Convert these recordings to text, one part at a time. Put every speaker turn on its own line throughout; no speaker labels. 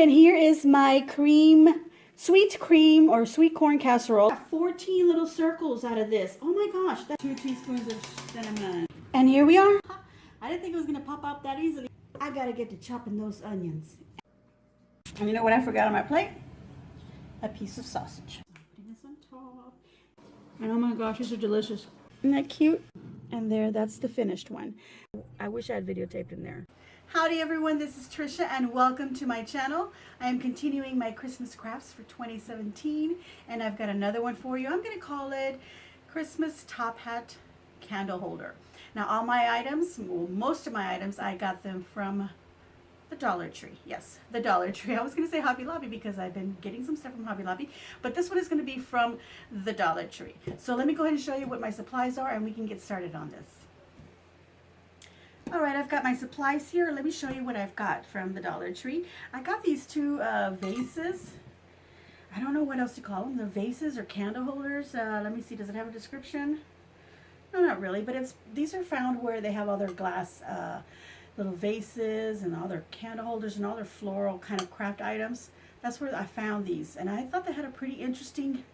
and here is my sweet cream or sweet corn casserole. 14 little circles out of this. Oh my gosh, that's 2 teaspoons of cinnamon. And here we are. I didn't think it was gonna pop up that easily. I gotta get to chopping those onions. And you know what I forgot on my plate? A piece of sausage. Putting this on top. And oh my gosh, these are delicious. Isn't that cute? And there, that's the finished one. I wish I had videotaped in there. Howdy everyone, this is Tricia and welcome to my channel. I am continuing my Christmas crafts for 2017 and I've got another one for you. I'm going to call it Christmas Top Hat Candle Holder. Now all my items, well, most of my items, I got them from the Dollar Tree. Yes, the Dollar Tree. I was going to say Hobby Lobby because I've been getting some stuff from Hobby Lobby, but this one is going to be from the Dollar Tree. So let me go ahead and show you what my supplies are and we can get started on this. Alright, I've got my supplies here. Let me show you what I've got from the Dollar Tree. I got these two vases. I don't know what else to call them. They're vases or candle holders. Let me see, does it have a description? No, not really, but these are found where they have all their glass little vases and all their candle holders and all their floral kind of craft items. That's where I found these, and I thought they had a pretty interesting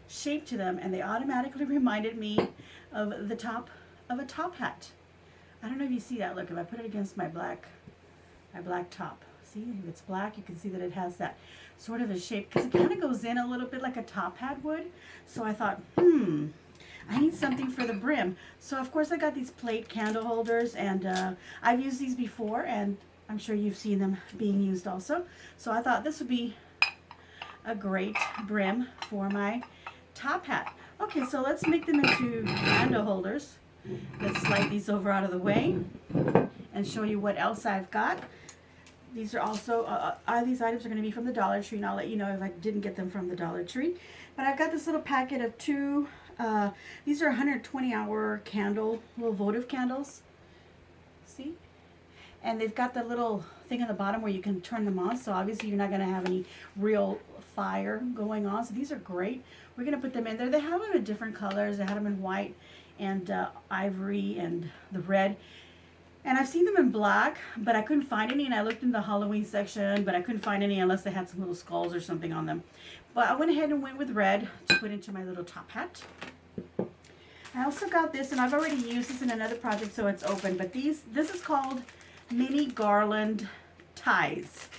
shape to them, and they automatically reminded me of the top of a top hat. I don't know if you see that. Look, if I put it against my black top, see, if it's black, you can see that it has that sort of a shape because it kind of goes in a little bit like a top hat would. So I thought, I need something for the brim. So of course I got these plate candle holders, and I've used these before, and I'm sure you've seen them being used also. So I thought this would be a great brim for my top hat. Okay, so let's make them into candle holders. Let's slide these over out of the way and show you what else I've got. These are also, these items are going to be from the Dollar Tree, and I'll let you know if I didn't get them from the Dollar Tree. But I've got this little packet of two, these are 120-hour candle, little votive candles. See? And they've got the little thing on the bottom where you can turn them on, so obviously you're not going to have any real fire going on. So these are great. We're going to put them in there. They have them in different colors. They had them in white and ivory and the red, and I've seen them in black, but I couldn't find any, and I looked in the Halloween section, but I couldn't find any unless they had some little skulls or something on them. But I went ahead and went with red to put into my little top hat. I also got this, and I've already used this in another project, so it's open, but this is called mini garland ties.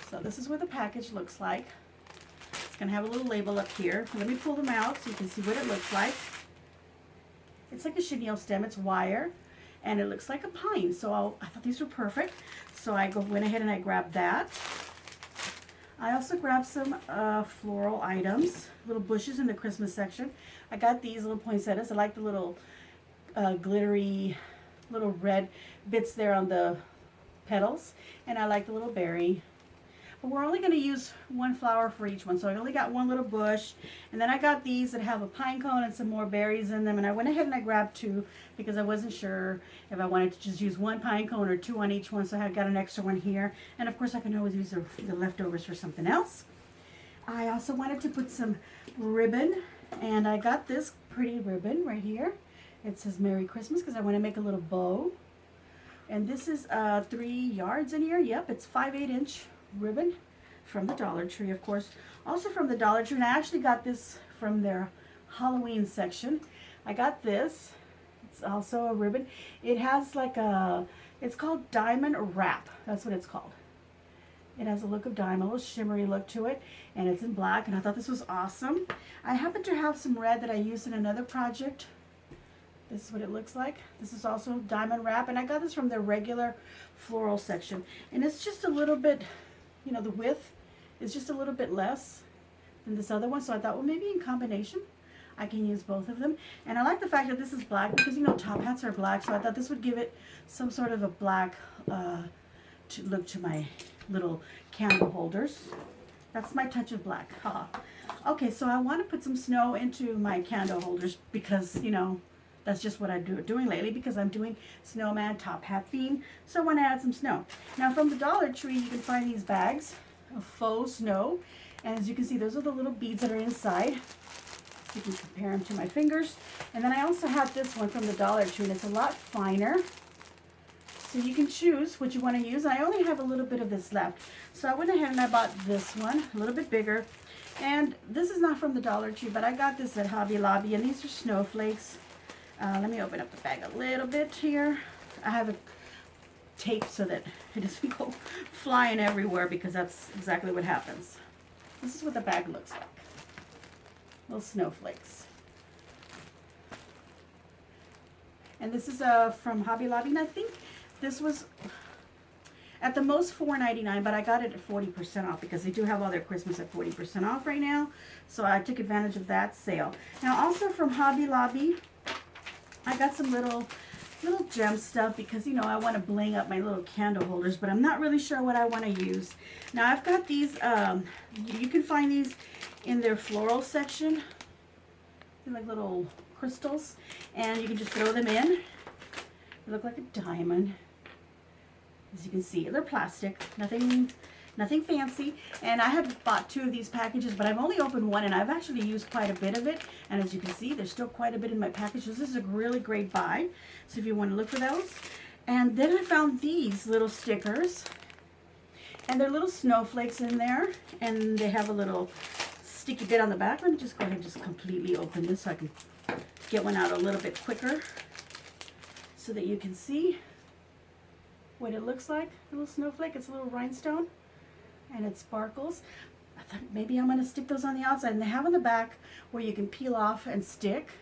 So this is what the package looks like. It's gonna have a little label up here. Let me pull them out so you can see what it looks like. It's like a chenille stem, it's wire, and it looks like a pine. So I thought these were perfect. So I went ahead and I grabbed that. I also grabbed some floral items, little bushes in the Christmas section. I got these little poinsettias. I like the little glittery, little red bits there on the petals. And I like the little berry. But we're only going to use one flower for each one, so I only got one little bush. And then I got these that have a pine cone and some more berries in them, and I went ahead and I grabbed two because I wasn't sure if I wanted to just use one pine cone or two on each one, so I got an extra one here. And of course I can always use the leftovers for something else. I also wanted to put some ribbon, and I got this pretty ribbon right here. It says Merry Christmas because I want to make a little bow. And this is 3 yards in here. Yep, it's 5/8 inch ribbon from the Dollar Tree, of course. Also from the Dollar Tree, and I actually got this from their Halloween section. I got this. It's also a ribbon. It has like it's called diamond wrap. That's what it's called. It has a look of diamond, a little shimmery look to it, and it's in black, and I thought this was awesome. I happen to have some red that I used in another project. This is what it looks like. This is also diamond wrap, and I got this from their regular floral section. And it's just a little bit, you know, the width is just a little bit less than this other one. So I thought, well, maybe in combination, I can use both of them. And I like the fact that this is black because, you know, top hats are black. So I thought this would give it some sort of a black look to my little candle holders. That's my touch of black. Okay, so I want to put some snow into my candle holders because, you know, that's just what I'm doing lately because I'm doing snowman top hat theme. So I want to add some snow. Now from the Dollar Tree, you can find these bags of Faux Snow. And as you can see, those are the little beads that are inside. You can compare them to my fingers. And then I also have this one from the Dollar Tree, and it's a lot finer. So you can choose what you want to use. I only have a little bit of this left. So I went ahead and I bought this one, a little bit bigger. And this is not from the Dollar Tree, but I got this at Hobby Lobby, and these are snowflakes. Let me open up the bag a little bit here. I have it taped so that it doesn't go flying everywhere, because that's exactly what happens. This is what the bag looks like. Little snowflakes. And this is from Hobby Lobby, and I think this was at the most $4.99, but I got it at 40% off because they do have all their Christmas at 40% off right now. So I took advantage of that sale. Now also from Hobby Lobby, I got some little gem stuff because, you know, I want to bling up my little candle holders, but I'm not really sure what I want to use. Now I've got these, you can find these in their floral section. They're like little crystals, and you can just throw them in. They look like a diamond. As you can see, they're plastic, nothing fancy. And I had bought 2 of these packages, but I've only opened 1, and I've actually used quite a bit of it. And as you can see, there's still quite a bit in my packages. This is a really great buy, so if you want to look for those. And then I found these little stickers, and they're little snowflakes in there, and they have a little sticky bit on the back. Let me just go ahead and just completely open this so I can get one out a little bit quicker so that you can see what it looks like. A little snowflake. It's a little rhinestone, and it sparkles. I thought maybe I'm going to stick those on the outside, and they have on the back where you can peel off and stick,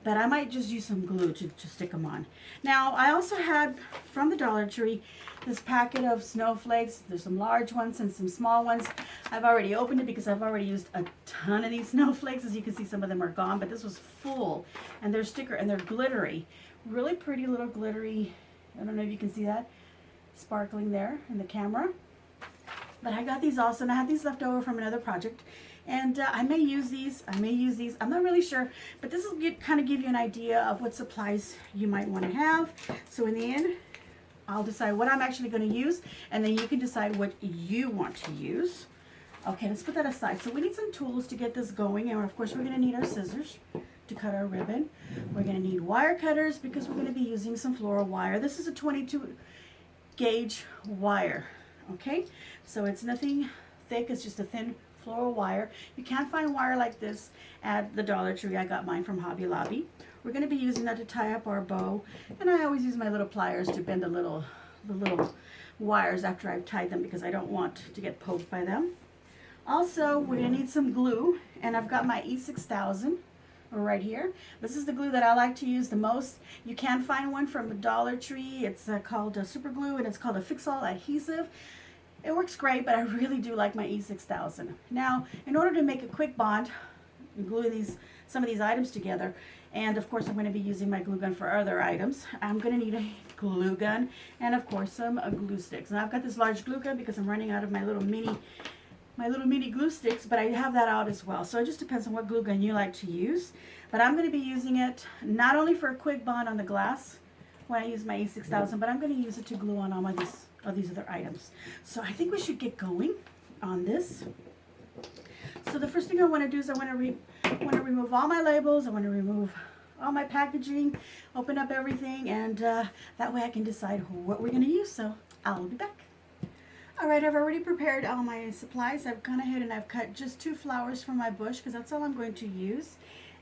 but I might just use some glue to stick them on. Now I also had from the Dollar Tree this packet of snowflakes. There's some large ones and some small ones. I've already opened it because I've already used a ton of these snowflakes. As you can see, some of them are gone, but this was full, and they're they're glittery. Really pretty little glittery. I don't know if you can see that sparkling there in the camera. But I got these also, and I had these left over from another project. And I may use these. I'm not really sure. But this will kind of give you an idea of what supplies you might want to have. So in the end, I'll decide what I'm actually going to use, and then you can decide what you want to use. Okay, let's put that aside. So we need some tools to get this going, and of course we're going to need our scissors to cut our ribbon. We're going to need wire cutters because we're going to be using some floral wire. This is a 22 gauge wire. Okay, so it's nothing thick, it's just a thin floral wire. You can't find wire like this at the Dollar Tree. I got mine from Hobby Lobby. We're going to be using that to tie up our bow, and I always use my little pliers to bend the little wires after I've tied them because I don't want to get poked by them. Also, we're going to need some glue, and I've got my E6000 right here. This is the glue that I like to use the most. You can find one from the Dollar Tree. It's called Super Glue, and it's called a Fix-All adhesive. It works great, but I really do like my E6000. Now, in order to make a quick bond, you glue some of these items together, and of course I'm going to be using my glue gun for other items. I'm going to need a glue gun and of course some glue sticks. Now I've got this large glue gun because I'm running out of my little mini glue sticks, but I have that out as well. So it just depends on what glue gun you like to use. But I'm going to be using it not only for a quick bond on the glass when I use my E6000, but I'm going to use it to glue on all of these other items. So I think we should get going on this. So the first thing I want to do is I want to remove all my labels. I want to remove all my packaging, open up everything, and that way I can decide what we're going to use. So I'll be back. Alright, I've already prepared all my supplies. I've gone ahead and I've cut just 2 flowers from my bush because that's all I'm going to use.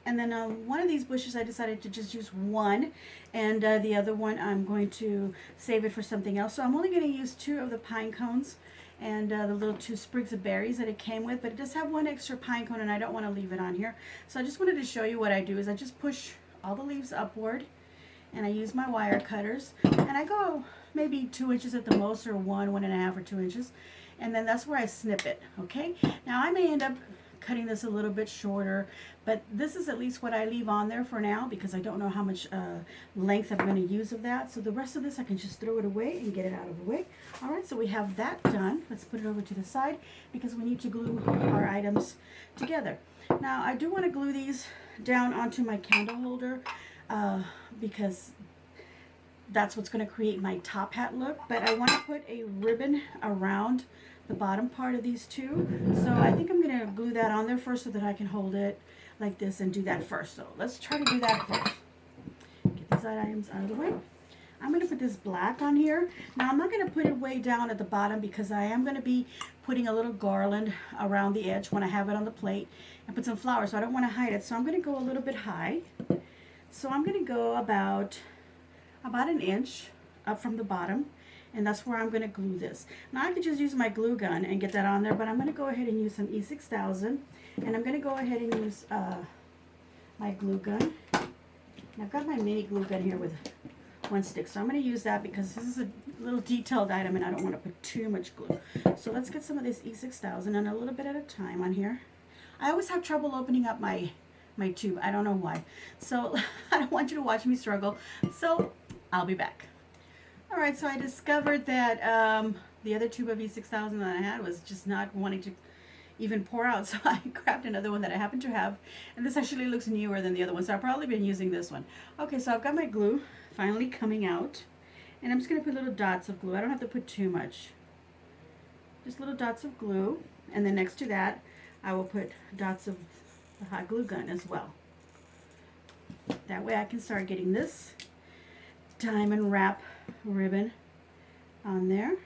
And then one of these bushes I decided to just use one, and the other one I'm going to save it for something else. So I'm only going to use 2 of the pine cones and the little 2 sprigs of berries that it came with, but it does have 1 extra pine cone and I don't want to leave it on here. So I just wanted to show you what I do is I just push all the leaves upward, and I use my wire cutters, and I go maybe 2 inches at the most, or 1.5 or 2 inches, and then that's where I snip it. Okay, now I may end up cutting this a little bit shorter, but this is at least what I leave on there for now because I don't know how much length I'm going to use of that. So the rest of this I can just throw it away and get it out of the way. Alright, so we have that done. Let's put it over to the side because we need to glue our items together. Now I do want to glue these down onto my candle holder because that's what's going to create my top hat look, but I want to put a ribbon around the bottom part of these 2. So I think I'm going to glue that on there first so that I can hold it like this and do that first. So let's try to do that first. Get these items out of the way. I'm going to put this black on here. Now I'm not going to put it way down at the bottom because I am going to be putting a little garland around the edge when I have it on the plate and put some flowers, so I don't want to hide it. So I'm going to go a little bit high. So I'm going to go about an inch up from the bottom, and that's where I'm going to glue this. Now I could just use my glue gun and get that on there, but I'm going to go ahead and use some E6000, and I'm going to go ahead and use my glue gun. And I've got my mini glue gun here with one stick, so I'm going to use that because this is a little detailed item and I don't want to put too much glue. So let's get some of this E6000 and a little bit at a time on here. I always have trouble opening up my tube. I don't know why. So I don't want you to watch me struggle. So I'll be back. All right, so I discovered that the other tube of E6000 that I had was just not wanting to even pour out, so I grabbed another one that I happen to have, and this actually looks newer than the other one, so I've probably been using this one. Okay, so I've got my glue finally coming out, and I'm just going to put little dots of glue. I don't have to put too much, just little dots of glue, and then next to that I will put dots of the hot glue gun as well. That way I can start getting this diamond wrap ribbon on there.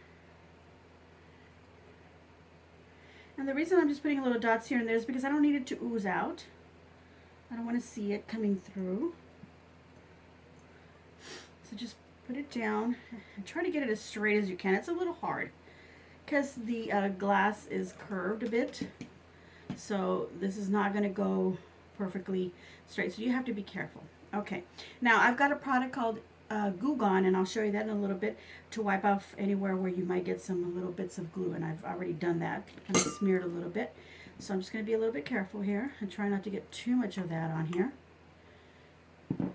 And the reason I'm just putting little dots here and there is because I don't need it to ooze out. I don't want to see it coming through. So just put it down and try to get it as straight as you can. It's a little hard because the glass is curved a bit. So this is not going to go perfectly straight. So you have to be careful. Okay. Now I've got a product called Goo Bond, and I'll show you that in a little bit, to wipe off anywhere where you might get some little bits of glue, and I've already done that. Kind of smeared a little bit. So I'm just going to be a little bit careful here and try not to get too much of that on here. And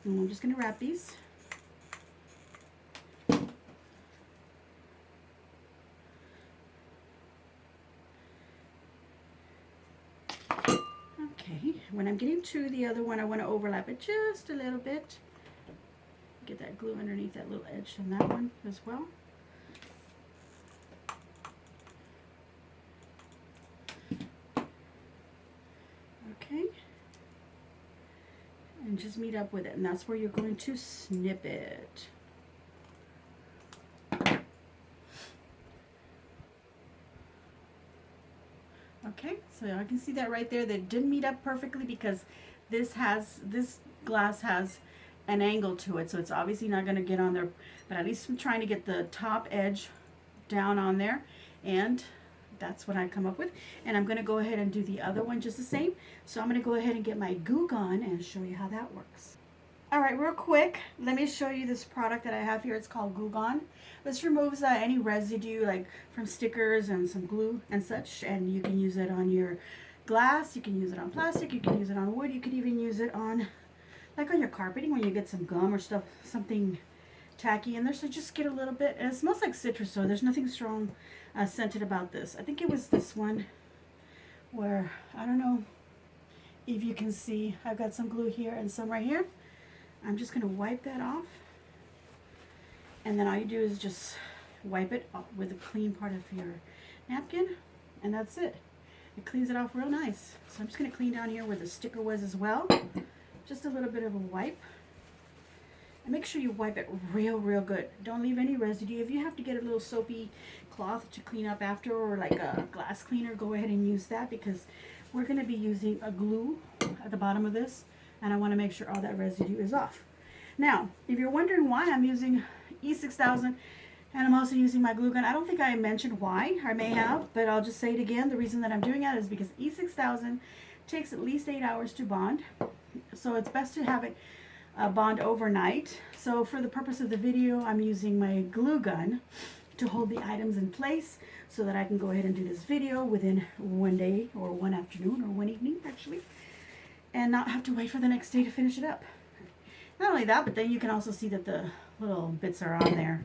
I'm just going to wrap these. Okay, when I'm getting to the other one, I want to overlap it just a little bit. Get that glue underneath that little edge on that one as well. Okay. And just meet up with it, and that's where you're going to snip it. Okay, so I can see that right there. That didn't meet up perfectly because this glass has an angle to it, so it's obviously not going to get on there, but at least I'm trying to get the top edge down on there, and that's what I come up with. And I'm going to go ahead and do the other one just the same. So I'm going to go ahead and get my Goo Bond and show you how that works. Alright, real quick, let me show you this product that I have here. It's called Goo Bond. This removes any residue, like from stickers and some glue and such, and you can use it on your glass, you can use it on plastic, you can use it on wood, you could even use it on, like on your carpeting when you get some gum or stuff, something tacky in there. So just get a little bit, and it smells like citrus, so there's nothing strong scented about this. I think it was this one where, I don't know if you can see, I've got some glue here and some right here. I'm just going to wipe that off, and then all you do is just wipe it off with a clean part of your napkin, and that's it. It cleans it off real nice. So I'm just going to clean down here where the sticker was as well. Just a little bit of a wipe. And make sure you wipe it real good. Don't leave any residue. If you have to get a little soapy cloth to clean up after, or like a glass cleaner, go ahead and use that, because we're going to be using a glue at the bottom of this, and I want to make sure all that residue is off. Now, if you're wondering why I'm using E6000 and I'm also using my glue gun, I don't think I mentioned why. I may have, but I'll just say it again. The reason that I'm doing that is because E6000 takes at least 8 hours to bond. So it's best to have it bond overnight. So for the purpose of the video, I'm using my glue gun to hold the items in place so that I can go ahead and do this video within one day or one afternoon or one evening actually, and not have to wait for the next day to finish it up. Not only that, but then you can also see that the little bits are on there,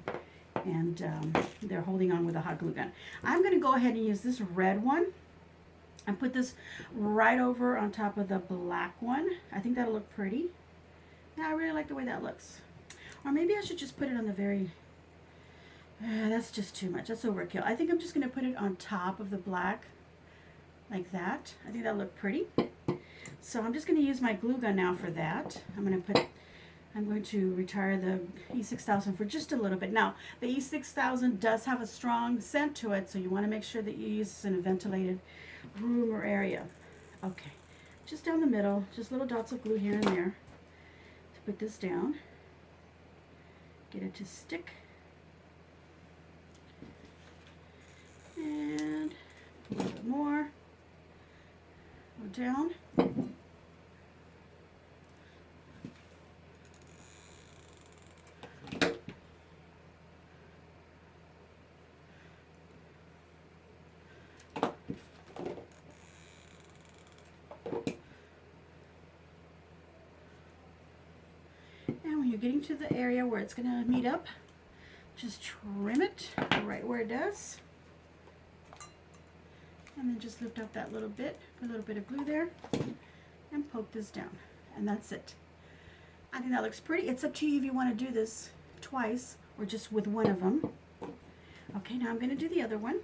and they're holding on with a hot glue gun. I'm going to go ahead and use this red one and put this right over on top of the black one. I think that'll look pretty. Yeah, I really like the way that looks. Or maybe I should just put it on the very... that's just too much. That's overkill. I think I'm just going to put it on top of the black like that. I think that'll look pretty. So I'm just going to use my glue gun now for that. I'm going to put I'm going to retire the E6000 for just a little bit. Now, the E6000 does have a strong scent to it, so you want to make sure that you use this in a ventilated room or area. Okay, just down the middle, just little dots of glue here and there to put this down. Get it to stick. And a little bit more. Go down. And when you're getting to the area where it's going to meet up, just trim it right where it does. And then just lift up that little bit, put a little bit of glue there, and poke this down. And that's it. I think that looks pretty. It's up to you if you want to do this twice or just with one of them. Okay, now I'm going to do the other one.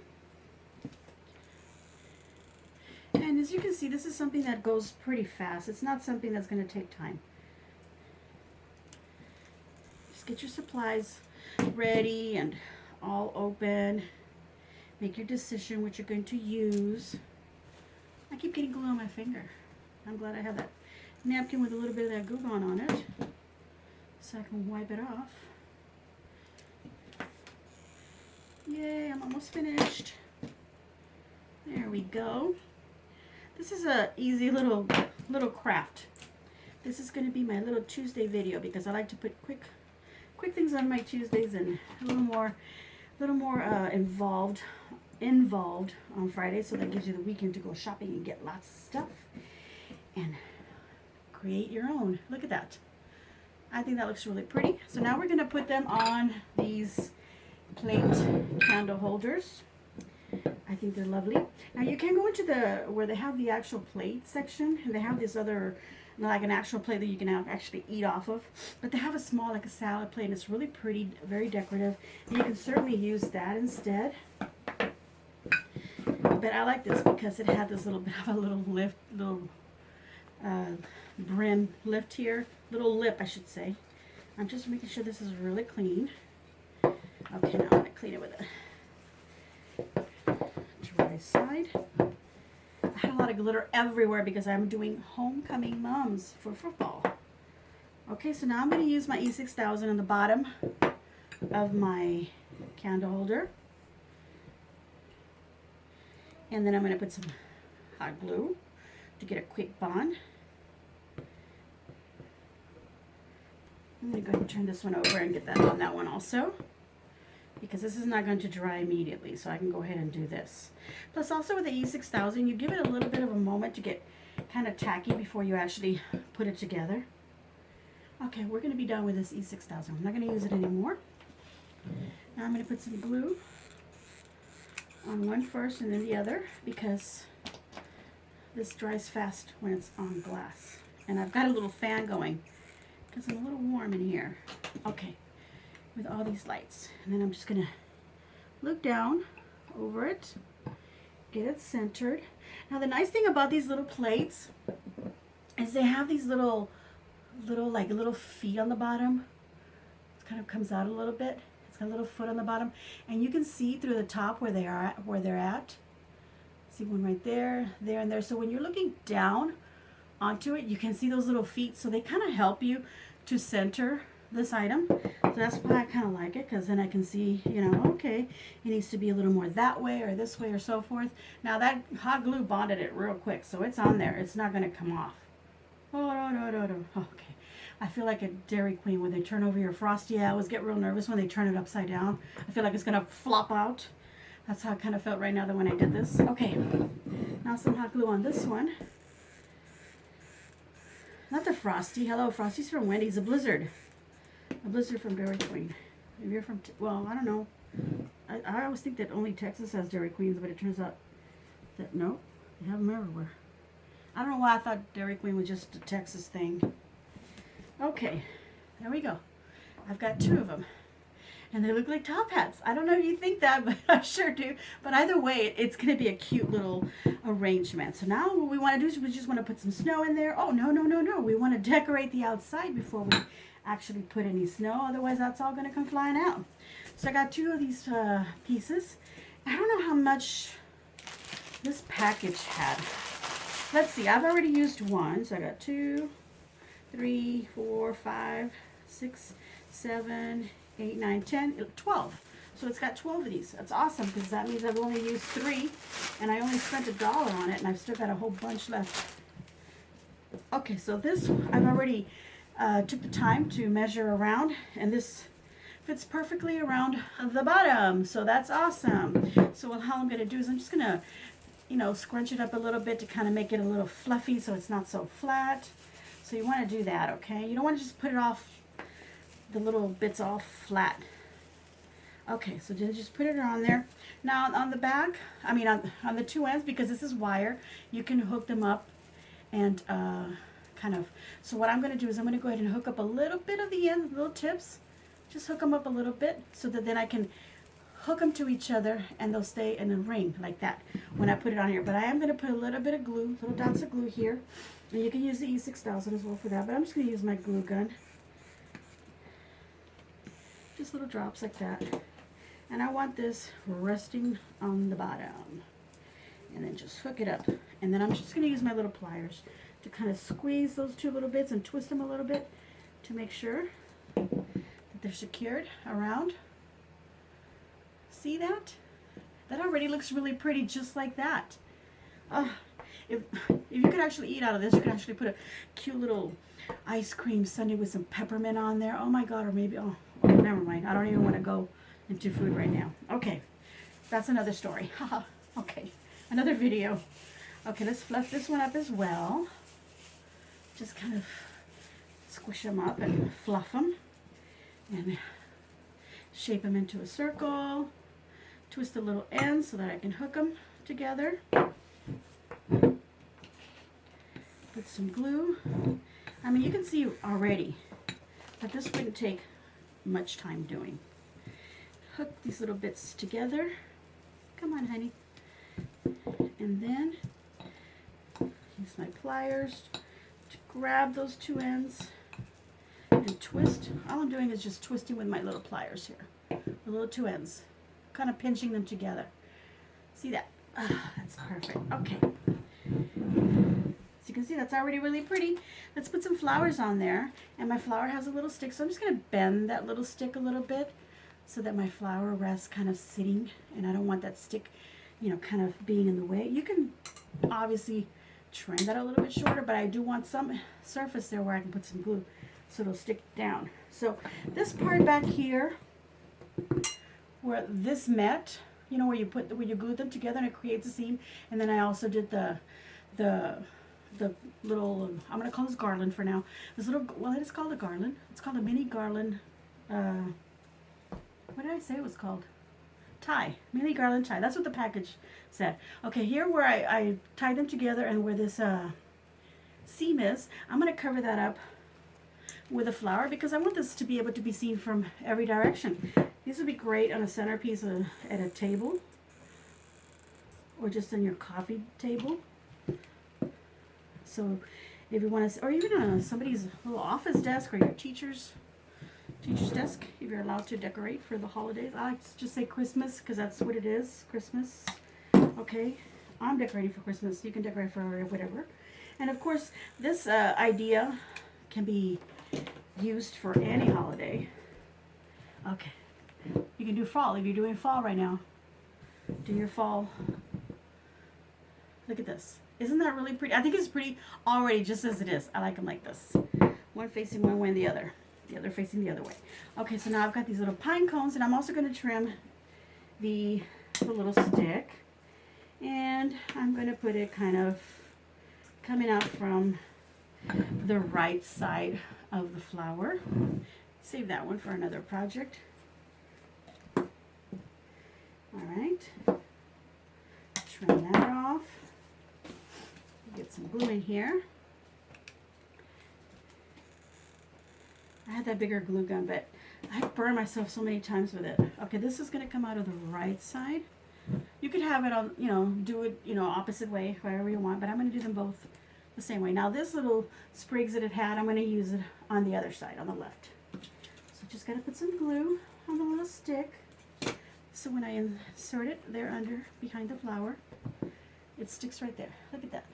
And as you can see, this is something that goes pretty fast. It's not something that's going to take time. Just get your supplies ready and all open. Make your decision what you're going to use. I keep getting glue on my finger. I'm glad I have that napkin with a little bit of that Goo Bond on it so I can wipe it off. Yay, I'm almost finished. There we go. This is a easy little craft. This is going to be my little Tuesday video because I like to put quick things on my Tuesdays and a little more involved on Friday, so that gives you the weekend to go shopping and get lots of stuff and create your own. Look at that. I think that looks really pretty. So now we're going to put them on these plate candle holders. I think they're lovely. Now you can go into where they have the actual plate section, and they have this other, like an actual plate that you can actually eat off of. But they have a small, like a salad plate, and it's really pretty, very decorative. And you can certainly use that instead. But I like this because it had this little bit of a little lift, brim lift here, little lip, I should say. I'm just making sure this is really clean. Okay, now I'm going to clean it with a dry side. I had a lot of glitter everywhere because I'm doing homecoming mums for football. Okay, so now I'm going to use my E6000 on the bottom of my candle holder. And then I'm going to put some hot glue to get a quick bond. I'm going to go ahead and turn this one over and get that on that one also, because this is not going to dry immediately, so I can go ahead and do this. Plus also with the E6000, you give it a little bit of a moment to get kind of tacky before you actually put it together. Okay, we're going to be done with this E6000. I'm not going to use it anymore. Now I'm going to put some glue on one first and then the other, because this dries fast when it's on glass. And I've got a little fan going because I'm a little warm in here. Okay, with all these lights. And then I'm just going to look down over it, get it centered. Now the nice thing about these little plates is they have these little feet on the bottom. It kind of comes out a little bit. It's got a little foot on the bottom, and you can see through the top where they're at. See one right there, there, and there. So when you're looking down onto it, you can see those little feet. So they kind of help you to center this item. So that's why I kind of like it, because then I can see, you know, okay, it needs to be a little more that way or this way or so forth. Now that hot glue bonded it real quick, so it's on there. It's not going to come off. Oh, no. Okay. I feel like a Dairy Queen when they turn over your Frosty. I always get real nervous when they turn it upside down. I feel like it's going to flop out. That's how I kind of felt right now when I did this. Okay, now some hot glue on this one. Not the Frosty. Hello, Frosty's from Wendy's. A Blizzard. A Blizzard from Dairy Queen. If you're from, well, I don't know. I always think that only Texas has Dairy Queens, but it turns out that no, they have them everywhere. I don't know why I thought Dairy Queen was just a Texas thing. Okay, there we go. I've got two of them. And they look like top hats. I don't know if you think that, but I sure do. But either way, it's going to be a cute little arrangement. So now what we want to do is we just want to put some snow in there. Oh, no. We want to decorate the outside before we actually put any snow. Otherwise, that's all going to come flying out. So I got 2 of these pieces. I don't know how much this package had. Let's see. I've already used 1. So I got 2, 3, 4, 5, 6, 7, 8, 9, 10, 12. So it's got 12 of these. That's awesome because that means I've only used 3 and I only spent $1 on it and I've still got a whole bunch left. Okay, so this I've already took the time to measure around, and this fits perfectly around the bottom. So that's awesome. So how I'm going to do is I'm just going to, you know, scrunch it up a little bit to kind of make it a little fluffy so it's not so flat. So you want to do that, okay? You don't want to just put it off, the little bits all flat. Okay, so just put it on there. Now on the back, I mean on the 2 ends, because this is wire, you can hook them up and kind of, so what I'm going to do is I'm going to go ahead and hook up a little bit of the end, little tips, just hook them up a little bit so that then I can hook them to each other and they'll stay in a ring like that when I put it on here. But I am going to put a little bit of glue, little dots of glue here, and you can use the E6000 as well for that, but I'm just going to use my glue gun. Just little drops like that. And I want this resting on the bottom. And then just hook it up. And then I'm just going to use my little pliers to kind of squeeze those 2 little bits and twist them a little bit to make sure that they're secured around. See that? That already looks really pretty just like that. If you could actually eat out of this, you could actually put a cute little ice cream sundae with some peppermint on there. Oh my God, or maybe, oh never mind. I don't even want to go into food right now. Okay, that's another story. Okay, another video. Okay, let's fluff this one up as well. Just kind of squish them up and fluff them and shape them into a circle. Twist the little ends so that I can hook them together. Put some glue. I mean, you can see already that this wouldn't take much time doing. Hook these little bits together. Come on, honey. And then use my pliers to grab those 2 ends and twist. All I'm doing is just twisting with my little pliers here. The little 2 ends. Kind of pinching them together. See that? That's perfect. Okay. So you can see that's already really pretty. Let's put some flowers on there. And my flower has a little stick, so I'm just going to bend that little stick a little bit so that my flower rests kind of sitting, and I don't want that stick, you know, kind of being in the way. You can obviously trim that a little bit shorter, but I do want some surface there where I can put some glue so it'll stick down. So this part back here where this met, you know, where you glue them together and it creates a seam, and then I also did the little, I'm going to call this garland for now. This little, well, it is called a garland. It's called a mini garland. What did I say it was called? Tie. Mini garland tie. That's what the package said. Okay, here where I tied them together and where this seam is, I'm going to cover that up with a flower because I want this to be able to be seen from every direction. These would be great on a centerpiece at a table or just on your coffee table. So if you want to, or even on somebody's little office desk or your teacher's desk, if you're allowed to decorate for the holidays. I like to just say Christmas because that's what it is, Christmas. Okay, I'm decorating for Christmas. You can decorate for whatever. And of course, this idea can be used for any holiday. Okay, you can do fall if you're doing fall right now. Do your fall. Look at this. Isn't that really pretty? I think it's pretty already just as it is. I like them like this. One facing one way and the other facing the other way. Okay, so now I've got these little pine cones, and I'm also going to trim the little stick, and I'm going to put it kind of coming out from the right side of the flower. Save that one for another project. All right, trim that off. Get some glue in here. I had that bigger glue gun, but I burned myself so many times with it. Okay, this is going to come out of the right side. You could have it on, do it, opposite way, however you want, but I'm going to do them both the same way. Now this little sprigs that it had, I'm going to use it on the other side, on the left. So just got to put some glue on the little stick. So when I insert it there under, behind the flower, it sticks right there. Look at that.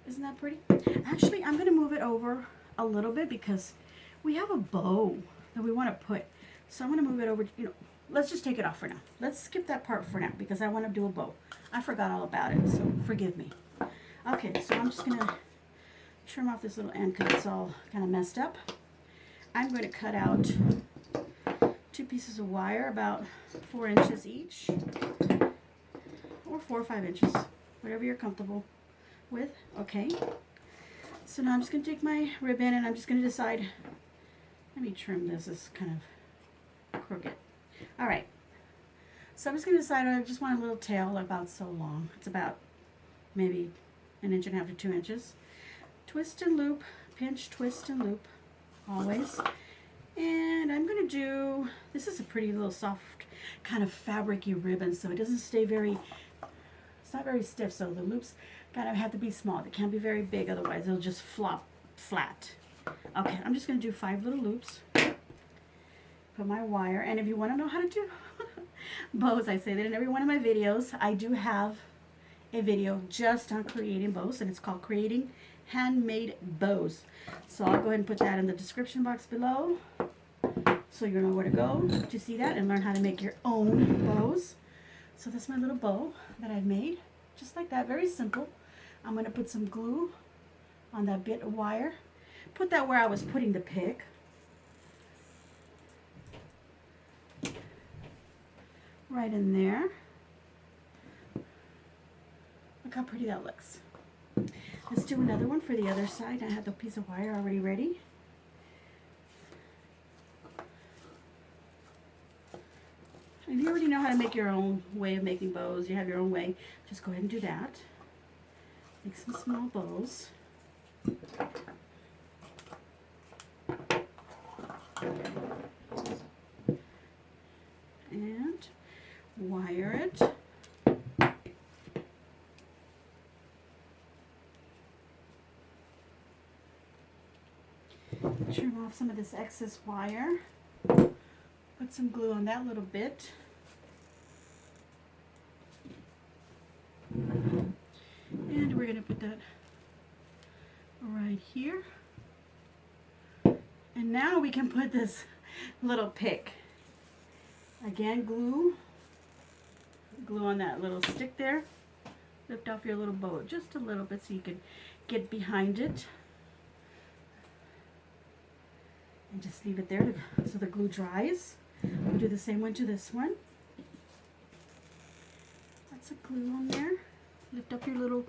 Isn't that pretty? Actually, I'm going to move it over a little bit because we have a bow that we want to put. So I'm going to move it over, you know, let's just take it off for now. Let's skip that part for now because I want to do a bow. I forgot all about it, so forgive me. Okay, so I'm just going to trim off this little end because it's all kind of messed up. I'm going to cut out 2 pieces of wire about 4 inches each, or 4 or 5 inches, whatever you're comfortable with. Okay, so now I'm just going to take my ribbon and I'm just going to decide, let me trim this, it's kind of crooked. All right, so I'm just going to decide I just want a little tail about so long. It's about maybe 1.5 inches to 2 inches. Twist and loop, pinch, twist and loop, always. And I'm going to do, this is a pretty little soft kind of fabric-y ribbon, so it doesn't stay very, it's not very stiff, so the loops kind of have to be small. They can't be very big, otherwise it'll just flop flat. Okay, I'm just going to do 5 little loops. Put my wire, and if you want to know how to do bows, I say that in every one of my videos. I do have a video just on creating bows, and it's called Creating Handmade Bows. So I'll go ahead and put that in the description box below, so you'll know where to go to see that and learn how to make your own bows. So that's my little bow that I've made, just like that, very simple. I'm going to put some glue on that bit of wire. Put that where I was putting the pick. Right in there. Look how pretty that looks. Let's do another one for the other side. I have the piece of wire already ready. If you already know how to make your own way of making bows, you have your own way, just go ahead and do that. Make some small bows. And wire it. Trim off some of this excess wire. Put some glue on that little bit. And we're going to put that right here. And now we can put this little pick. Again, glue on that little stick there. Lift off your little bow just a little bit so you can get behind it. And just leave it there so the glue dries. We'll do the same one to this one. Lots of glue on there. Lift up your little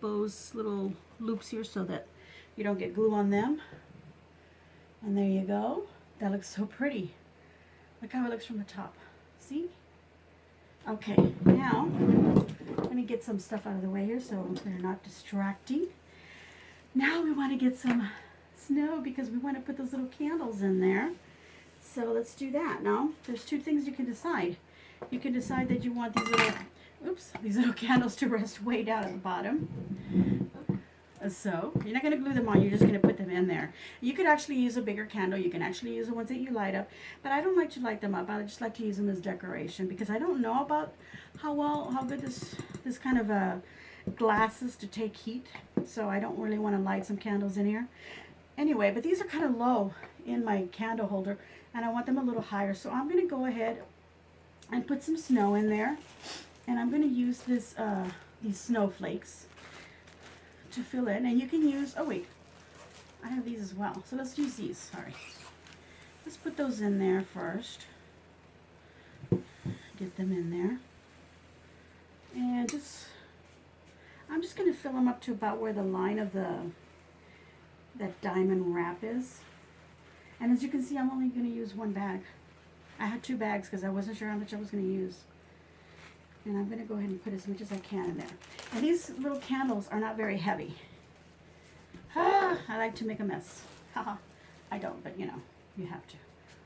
bows, little loops here so that you don't get glue on them. And there you go. That looks so pretty. Look how it looks from the top. See? Okay, now let me get some stuff out of the way here so they're not distracting. Now we want to get some snow because we want to put those little candles in there. So let's do that. Now, there's 2 things you can decide. You can decide that you want these little candles to rest way down at the bottom. So you're not going to glue them on, you're just going to put them in there. You could actually use a bigger candle. You can actually use the ones that you light up, but I don't like to light them up. I just like to use them as decoration because I don't know about how good this kind of glass is to take heat. So I don't really want to light some candles in here. Anyway, but these are kind of low in my candle holder and I want them a little higher. So I'm going to go ahead and put some snow in there, and I'm going to use this these snowflakes to fill in. And you can use, oh wait, I have these as well. So let's use these, sorry. Let's put those in there first. Get them in there. And I'm just going to fill them up to about where the line of that diamond wrap is. And as you can see, I'm only going to use 1 bag. I had 2 bags because I wasn't sure how much I was going to use. And I'm going to go ahead and put as much as I can in there. And these little candles are not very heavy. I like to make a mess. Haha, I don't, but you know, you have to.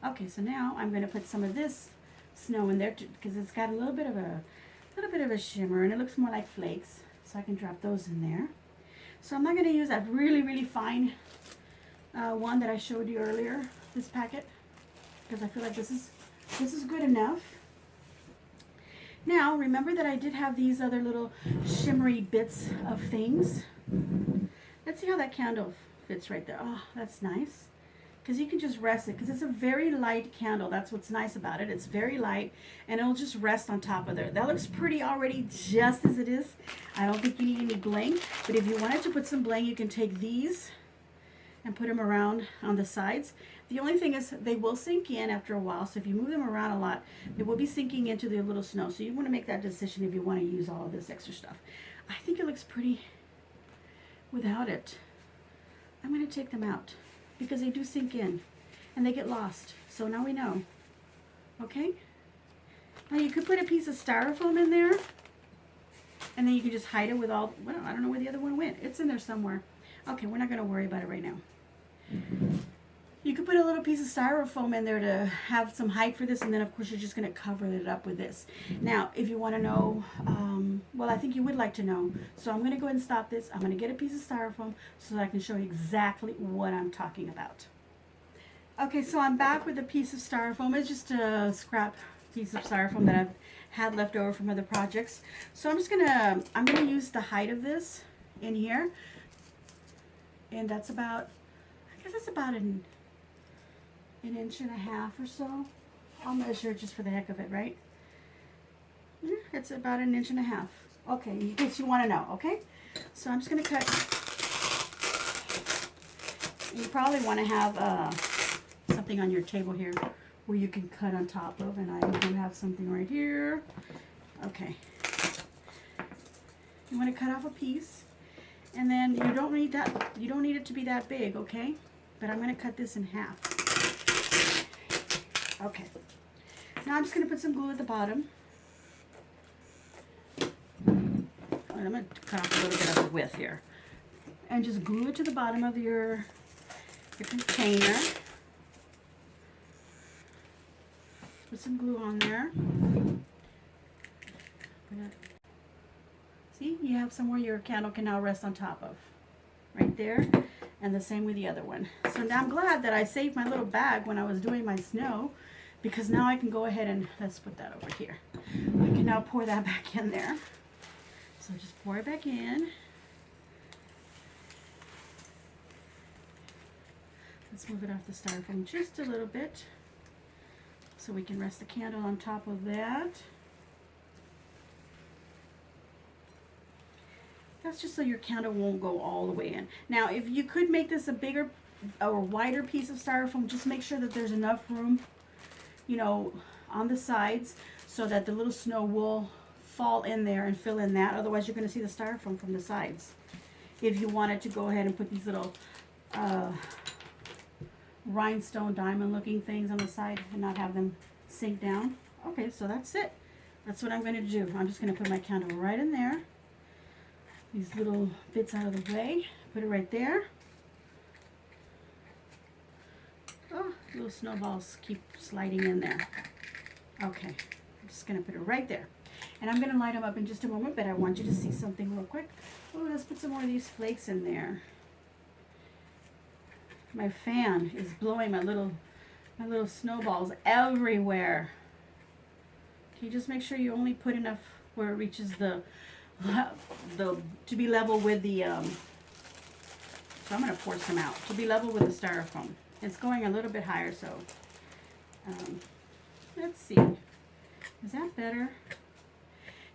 Okay, so now I'm going to put some of this snow in there because it's got a little bit of a shimmer and it looks more like flakes. So I can drop those in there. So I'm not going to use that really fine one that I showed you earlier, this packet, because I feel like this is good enough. Now, remember that I did have these other little shimmery bits of things. Let's see how that candle fits right there. Oh, that's nice. Because you can just rest it, because it's a very light candle. That's what's nice about it. It's very light, and it'll just rest on top of there. That looks pretty already just as it is. I don't think you need any bling, but if you wanted to put some bling, you can take these and put them around on the sides. The only thing is they will sink in after a while, so if you move them around a lot, they will be sinking into the little snow. So you want to make that decision if you want to use all of this extra stuff. I think it looks pretty without it. I'm going to take them out because they do sink in and they get lost. So now we know. Okay? Now you could put a piece of styrofoam in there, and then you can just hide it with all, well, I don't know where the other one went. It's in there somewhere. Okay, we're not going to worry about it right now. You could put a little piece of styrofoam in there to have some height for this, and then of course you're just going to cover it up with this. Now, if you want to know, well, I think you would like to know, so I'm going to go ahead and stop this. I'm going to get a piece of styrofoam so that I can show you exactly what I'm talking about. Okay, so I'm back with a piece of styrofoam. It's just a scrap piece of styrofoam that I've had left over from other projects. So I'm going to use the height of this in here, and that's about, I guess it's about an inch and a half or so. I'll measure it just for the heck of it, right? Yeah, it's about an inch and a half. Okay, in case you want to know, okay? So I'm just going to cut. You probably want to have something on your table here where you can cut on top of, and I do have something right here. Okay. You want to cut off a piece, and then you don't need it to be that big, okay? But I'm going to cut this in half. Okay. Now I'm just going to put some glue at the bottom. I'm going to cut off a little bit of the width here. And just glue it to the bottom of your container. Put some glue on there. See, you have somewhere your candle can now rest on top of. Right there. And the same with the other one. So now I'm glad that I saved my little bag when I was doing my snow, because now I can go ahead and, let's put that over here. I can now pour that back in there. So just pour it back in. Let's move it off the styrofoam just a little bit so we can rest the candle on top of that. That's just so your candle won't go all the way in. Now, if you could make this a bigger or wider piece of styrofoam, just make sure that there's enough room, you know, on the sides so that the little snow will fall in there and fill in that. Otherwise, you're going to see the styrofoam from the sides. If you wanted to go ahead and put these little rhinestone diamond looking things on the side and not have them sink down. Okay, so that's it. That's what I'm going to do. I'm just going to put my candle right in there. These little bits out of the way. Put it right there. Oh, little snowballs keep sliding in there. Okay, I'm just going to put it right there. And I'm going to light them up in just a moment, but I want you to see something real quick. Oh, let's put some more of these flakes in there. My fan is blowing my little snowballs everywhere. Can you just make sure you only put enough where it reaches to be level with the so I'm going to pour some out to be level with the styrofoam. It's going a little bit higher, so let's see. Is that better?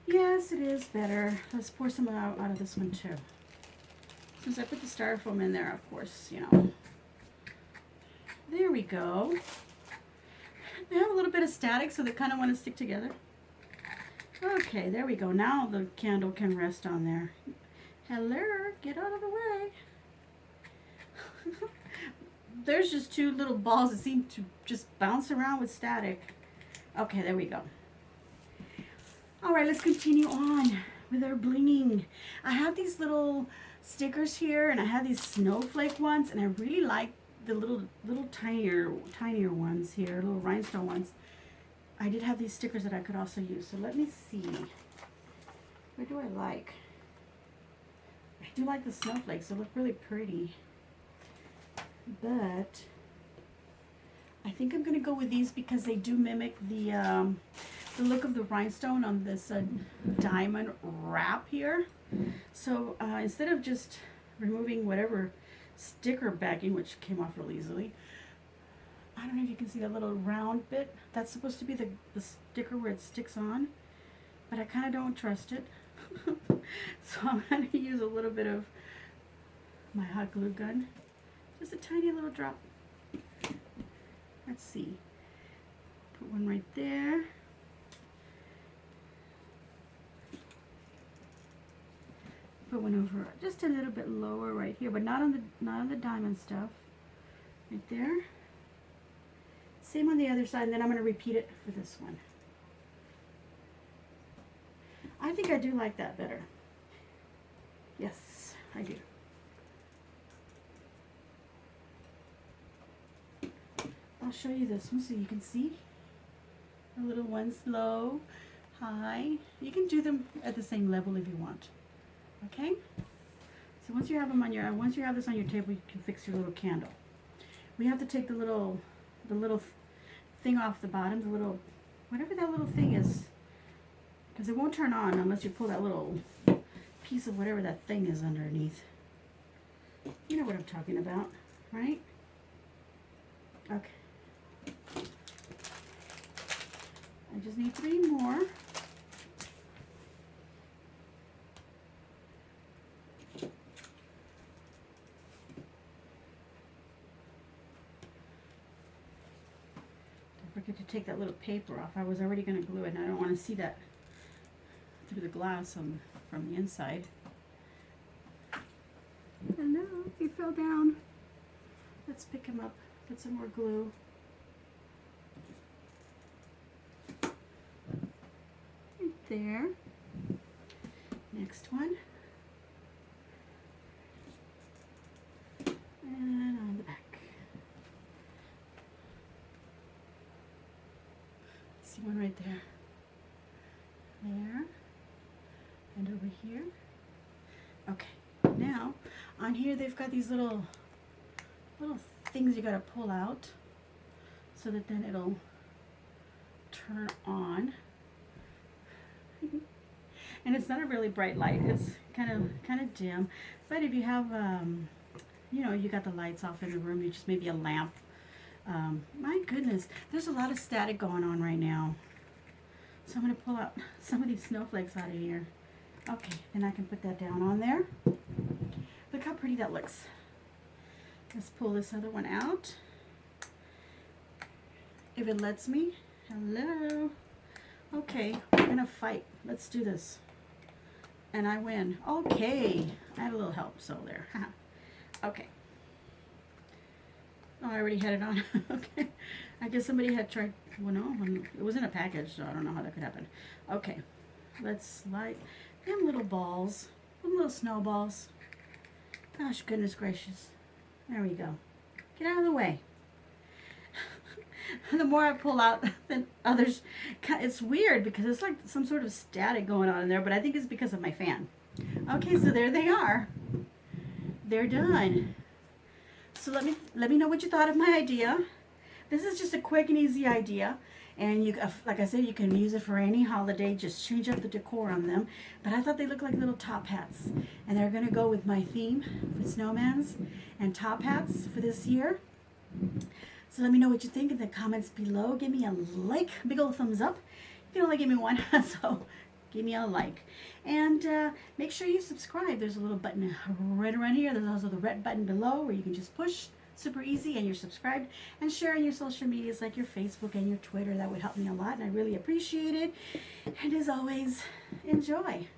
Yes, it is better. Let's pour some out of this one too. Since I put the styrofoam in there, of course, you know. There we go. They have a little bit of static, so they kind of want to stick together. Okay, there we go. Now the candle can rest on there. Hello, get out of the way. There's just two little balls that seem to just bounce around with static. Okay, there we go. All right, let's continue on with our blinging. I have these little stickers here, and I have these snowflake ones, and I really like the little tinier ones here, little rhinestone ones. I did have these stickers that I could also use. So let me see. Where do I like? I do like the snowflakes. They look really pretty. But I think I'm going to go with these because they do mimic the look of the rhinestone on this diamond wrap here. So instead of just removing whatever sticker backing, which came off really easily, I don't know if you can see that little round bit. That's supposed to be the sticker where it sticks on, but I kind of don't trust it. So I'm going to use a little bit of my hot glue gun. Just a tiny little drop. Let's see. Put one right there. Put one over just a little bit lower right here, but not on the diamond stuff. Right there. Same on the other side, and then I'm going to repeat it for this one. I think I do like that better. Yes, I do. I'll show you this one so you can see. The little ones low, high. You can do them at the same level if you want. Okay? So once you have them on your, once you have this on your table, you can fix your little candle. We have to take the little thing off the bottom, the little, whatever that little thing is, because it won't turn on unless you pull that little piece of whatever that thing is underneath. You know what I'm talking about, right? Okay. I just need 3 more. Forget to take that little paper off. I was already going to glue it, and I don't want to see that through the glass from the inside. Hello, he fell down. Let's pick him up. Put some more glue. Right there. Next one. And on the back. See one right there. There. And over here. Okay. Now, on here they've got these little things you gotta pull out so that then it'll turn on. And it's not a really bright light. It's kind of dim. But if you have, you know, you got the lights off in the room, you just maybe a lamp. My goodness, there's a lot of static going on right now. So I'm going to pull out some of these snowflakes out of here. Okay, then I can put that down on there. Look how pretty that looks. Let's pull this other one out. If it lets me. Hello. Okay, we're going to fight. Let's do this. And I win. Okay. I had a little help, so there. Okay. Oh, I already had it on. Okay. I guess somebody had tried, well, no, it was in a package, so I don't know how that could happen. Okay. Let's light them little balls, them little snowballs. Gosh, goodness gracious. There we go. Get out of the way. The more I pull out than others, it's weird because it's like some sort of static going on in there, but I think it's because of my fan. Okay, so there they are. They're done. So let me know what you thought of my idea. This is just a quick and easy idea, and you, like I said, you can use it for any holiday. Just change up the decor on them. But I thought they looked like little top hats, and they're gonna go with my theme for snowmans and top hats for this year. So let me know what you think in the comments below. Give me a like, big old thumbs up. You can only give me one, so give me a like. And make sure you subscribe. There's a little button right around here. There's also the red button below where you can just push. Super easy, and you're subscribed. And share on your social medias like your Facebook and your Twitter. That would help me a lot, and I really appreciate it. And as always, enjoy.